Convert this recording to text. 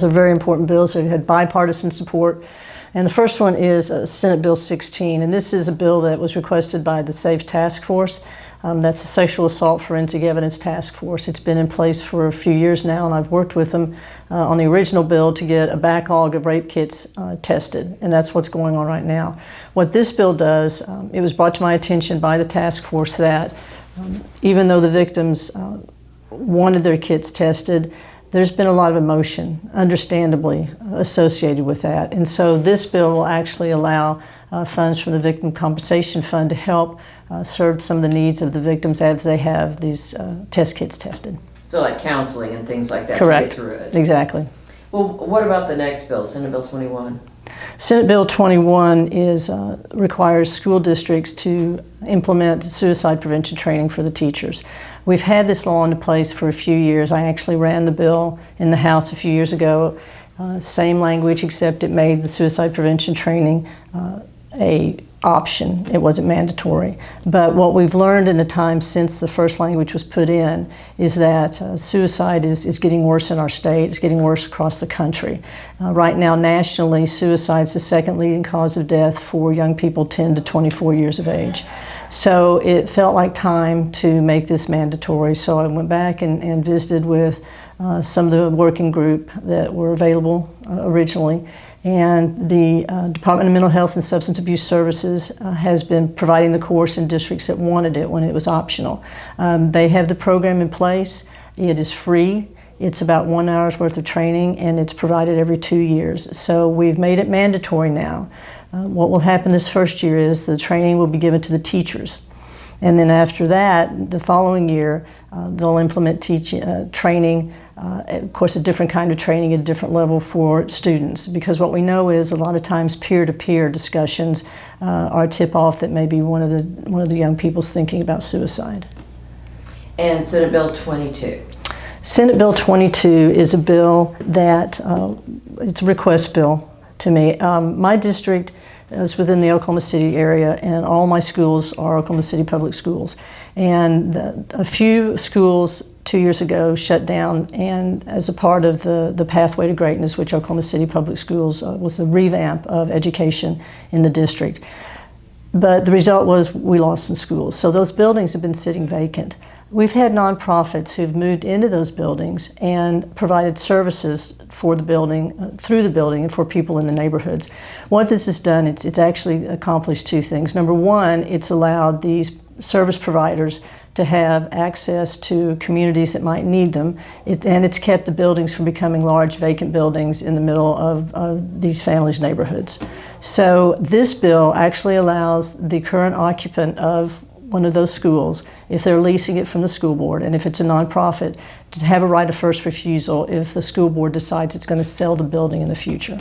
It's a very important bill, so it had bipartisan support. And the first one is Senate Bill 16, and this is a bill that was requested by the SAFE Task Force. That's a Sexual Assault Forensic Evidence Task Force. It's been in place for a few years now, and I've worked with them on the original bill to get a backlog of rape kits tested, and that's what's going on right now. What this bill does, it was brought to my attention by the task force that even though the victims wanted their kits tested, there's been a lot of emotion, understandably, associated with that. And so this bill will actually allow funds from the Victim Compensation Fund to help serve some of the needs of the victims as they have these test kits tested. So like counseling and things like that. Correct. To get through it. Exactly. Well, what about the next bill, Senate Bill 21? Senate Bill 21 requires school districts to implement suicide prevention training for the teachers. We've had this law into place for a few years. I actually ran the bill in the House a few years ago. Same language, except it made the suicide prevention training an option. It wasn't mandatory. But what we've learned in the time since the first language was put in is that suicide is getting worse in our state. It's getting worse across the country. Right now, nationally, suicide is the second leading cause of death for young people 10 to 24 years of age. So it felt like time to make this mandatory. So I went back and visited with some of the working group that were available originally. And the Department of Mental Health and Substance Abuse Services has been providing the course in districts that wanted it when it was optional. They have the program in place. It is free. It's about 1 hour's worth of training, and it's provided every 2 years. So we've made it mandatory now. What will happen this first year is the training will be given to the teachers. And then after that, the following year, they'll implement training, of course a different kind of training at a different level for students. Because what we know is a lot of times peer-to-peer discussions are a tip-off that maybe one of the young people's thinking about suicide. And Senate Bill 22. Senate Bill 22 is a bill that, it's a request bill to me. My district is within the Oklahoma City area, and all my schools are Oklahoma City public schools. And a few schools 2 years ago shut down, and as a part of the Pathway to Greatness, which Oklahoma City Public Schools was a revamp of education in the district. But the result was we lost some schools. So those buildings have been sitting vacant. We've had nonprofits who've moved into those buildings and provided services for the building, through the building, and for people in the neighborhoods. What this has done, it's actually accomplished two things. Number one, it's allowed these service providers to have access to communities that might need them, and it's kept the buildings from becoming large vacant buildings in the middle of these families' neighborhoods. So this bill actually allows the current occupant of one of those schools, if they're leasing it from the school board, and if it's a nonprofit, to have a right of first refusal if the school board decides it's going to sell the building in the future.